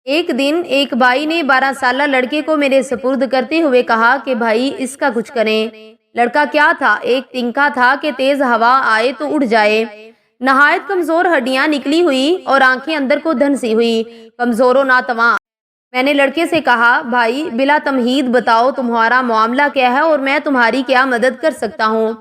ایک دن ایک بھائی نے 12 سالہ لڑکے کو میرے سپرد کرتے ہوئے کہا کہ بھائی اس کا کچھ کریں۔ لڑکا کیا تھا؟ ایک تنکا تھا کہ تیز ہوا آئے تو اڑ جائے۔ نہایت کمزور ہڈیاں نکلی ہوئی اور آنکھیں اندر کو دھنسی ہوئی، کمزور و ناتواں۔ میں نے لڑکے سے کہا، بھائی بلا تمہید بتاؤ تمہارا معاملہ کیا ہے اور میں تمہاری کیا مدد کر سکتا ہوں؟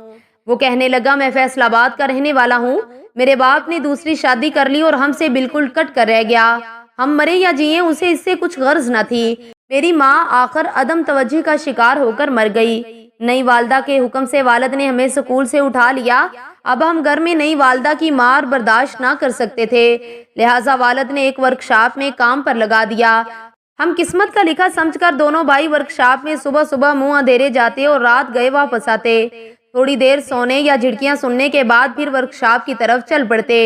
وہ کہنے لگا، میں فیصل آباد کا رہنے والا ہوں، میرے باپ نے دوسری شادی کر لی اور ہم سے بالکل کٹ کر رہ گیا۔ ہم مرے یا جئیں اسے اس سے کچھ غرض نہ تھی۔ میری ماں آخر عدم توجہ کا شکار ہو کر مر گئی۔ نئی والدہ کے حکم سے والد نے ہمیں سکول سے اٹھا لیا۔ اب ہم گھر میں نئی والدہ کی مار برداشت نہ کر سکتے تھے، لہٰذا والد نے ایک ورکشاپ میں کام پر لگا دیا۔ ہم قسمت کا لکھا سمجھ کر دونوں بھائی ورکشاپ میں صبح صبح منہ اندھیرے جاتے اور رات گئے واپس آتے۔ تھوڑی دیر سونے یا جھڑکیاں سننے کے بعد پھر ورکشاپ کی طرف چل پڑتے۔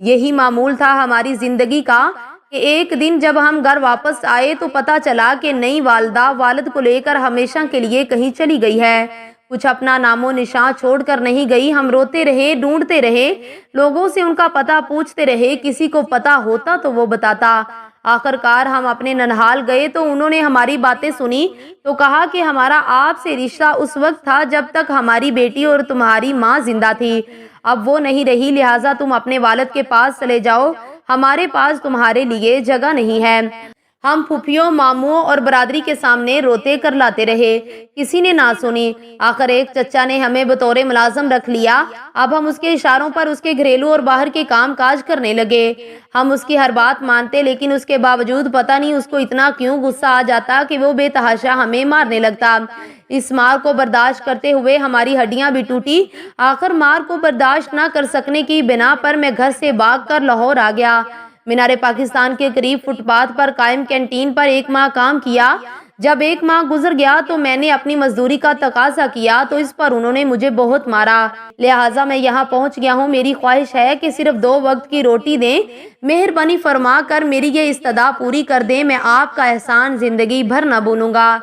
یہی معمول تھا ہماری زندگی کا کہ ایک دن جب ہم گھر واپس آئے تو پتہ چلا کہ نئی والدہ والد کو لے کر ہمیشہ کے لیے کہیں چلی گئی ہے۔ کچھ اپنا نام و نشان چھوڑ کر نہیں گئی۔ ہم روتے رہے، ڈھونڈتے رہے، لوگوں سے ان کا پتہ پوچھتے رہے، کسی کو پتہ ہوتا تو وہ بتاتا۔ آخر کار ہم اپنے ننہال گئے تو انہوں نے ہماری باتیں سنی تو کہا کہ ہمارا آپ سے رشتہ اس وقت تھا جب تک ہماری بیٹی اور تمہاری ماں زندہ تھی، اب وہ نہیں رہی، لہٰذا تم اپنے والد کے پاس چلے جاؤ، ہمارے پاس تمہارے لیے جگہ نہیں ہے۔ ہم پھوپھیوں، ماموں اور برادری کے سامنے روتے کر لاتے رہے، کسی نے نہ سنی۔ آخر ایک چچا نے ہمیں بطور ملازم رکھ لیا۔ اب ہم اس کے اشاروں پر اس کے گھریلو اور باہر کے کام کاج کرنے لگے۔ ہم اس کی ہر بات مانتے، لیکن اس کے باوجود پتہ نہیں اس کو اتنا کیوں غصہ آ جاتا کہ وہ بے تحاشا ہمیں مارنے لگتا۔ اس مار کو برداشت کرتے ہوئے ہماری ہڈیاں بھی ٹوٹی۔ آخر مار کو برداشت نہ کر سکنے کی بنا پر میں گھر سے بھاگ کر لاہور آ گیا۔ مینار پاکستان کے قریب فٹ پاتھ پر قائم کینٹین پر ایک ماہ کام کیا۔ جب ایک ماہ گزر گیا تو میں نے اپنی مزدوری کا تقاضا کیا تو اس پر انہوں نے مجھے بہت مارا، لہٰذا میں یہاں پہنچ گیا ہوں۔ میری خواہش ہے کہ صرف 2 وقت کی روٹی دیں، مہربانی فرما کر میری یہ استدعا پوری کر دیں، میں آپ کا احسان زندگی بھر نہ بھولوں گا۔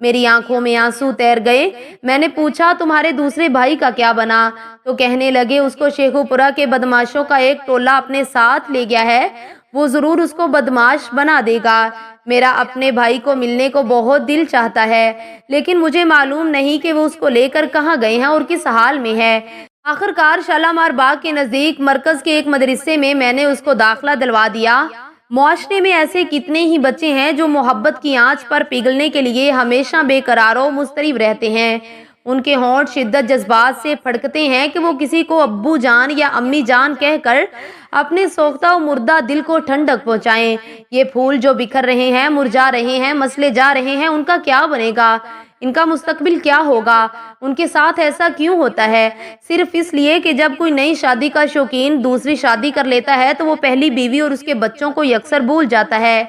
میری آنکھوں میں آنسو تیر گئے۔ میں نے پوچھا، تمہارے دوسرے بھائی کا کیا بنا؟ تو کہنے لگے، اس کو شیخو پورہ کے بدماشوں کا ایک ٹولہ اپنے ساتھ لے گیا ہے، وہ ضرور اس کو بدماش بنا دے گا۔ میرا اپنے بھائی کو ملنے کو بہت دل چاہتا ہے، لیکن مجھے معلوم نہیں کہ وہ اس کو لے کر کہاں گئے ہیں اور کس حال میں ہے۔ آخر کار شالامار باغ کے نزدیک مرکز کے ایک مدرسے میں نے اس کو داخلہ دلوا دیا۔ معاشرے میں ایسے کتنے ہی بچے ہیں جو محبت کی آنچ پر پگھلنے کے لیے ہمیشہ بے قرار و مضطرب رہتے ہیں۔ ان کے ہونٹ شدت جذبات سے پھڑکتے ہیں کہ وہ کسی کو ابو جان یا امی جان کہہ کر اپنے سوختہ و مردہ دل کو ٹھنڈک پہنچائیں۔ یہ پھول جو بکھر رہے ہیں، مرجھا رہے ہیں، مسلے جا رہے ہیں، ان کا کیا بنے گا؟ ان کا مستقبل کیا ہوگا؟ ان کے ساتھ ایسا کیوں ہوتا ہے؟ صرف اس لیے کہ جب کوئی نئی شادی کا شوقین دوسری شادی کر لیتا ہے تو وہ پہلی بیوی اور اس کے بچوں کو یکسر بھول جاتا ہے،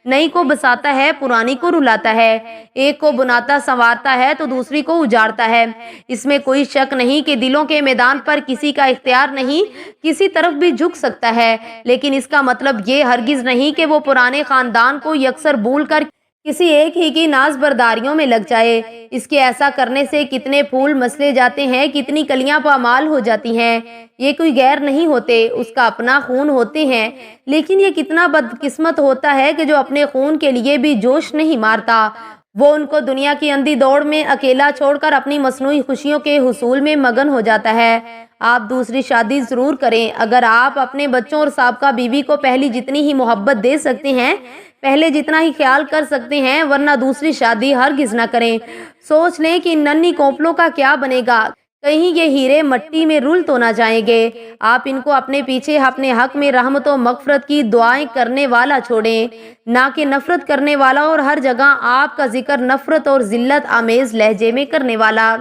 نئی کو بساتا ہے، پرانی کو رلاتا ہے، ایک کو بناتا سنوارتا ہے تو دوسری کو اجاڑتا ہے۔ اس میں کوئی شک نہیں کہ دلوں کے میدان پر کسی کا اختیار نہیں، کسی طرف بھی جھک سکتا ہے، لیکن اس کا مطلب یہ ہرگز نہیں کہ وہ پرانے خاندان کو یکسر بھول کر کسی ایک ہی کی ناز برداریوں میں لگ جائے۔ اس کے ایسا کرنے سے کتنے پھول مسلے جاتے ہیں، کتنی کلیاں پامال ہو جاتی ہیں۔ یہ کوئی غیر نہیں ہوتے، اس کا اپنا خون ہوتے ہیں، لیکن یہ کتنا بدقسمت ہوتا ہے کہ جو اپنے خون کے لیے بھی جوش نہیں مارتا، وہ ان کو دنیا کی اندھی دوڑ میں اکیلا چھوڑ کر اپنی مصنوعی خوشیوں کے حصول میں مگن ہو جاتا ہے۔ آپ دوسری شادی ضرور کریں اگر آپ اپنے بچوں اور سابقہ بیوی کو پہلی جتنی ہی محبت دے سکتے ہیں، پہلے جتنا ہی خیال کر سکتے ہیں، ورنہ دوسری شادی ہرگز نہ کریں۔ سوچ لیں کہ ان ننھی کوپلوں کا کیا بنے گا، کہیں یہ ہیرے مٹی میں رل تو نہ جائیں گے۔ آپ ان کو اپنے پیچھے اپنے حق میں رحمت و مغفرت کی دعائیں کرنے والا چھوڑیں، نہ کہ نفرت کرنے والا، اور ہر جگہ آپ کا ذکر نفرت اور ذلت آمیز لہجے میں کرنے والا۔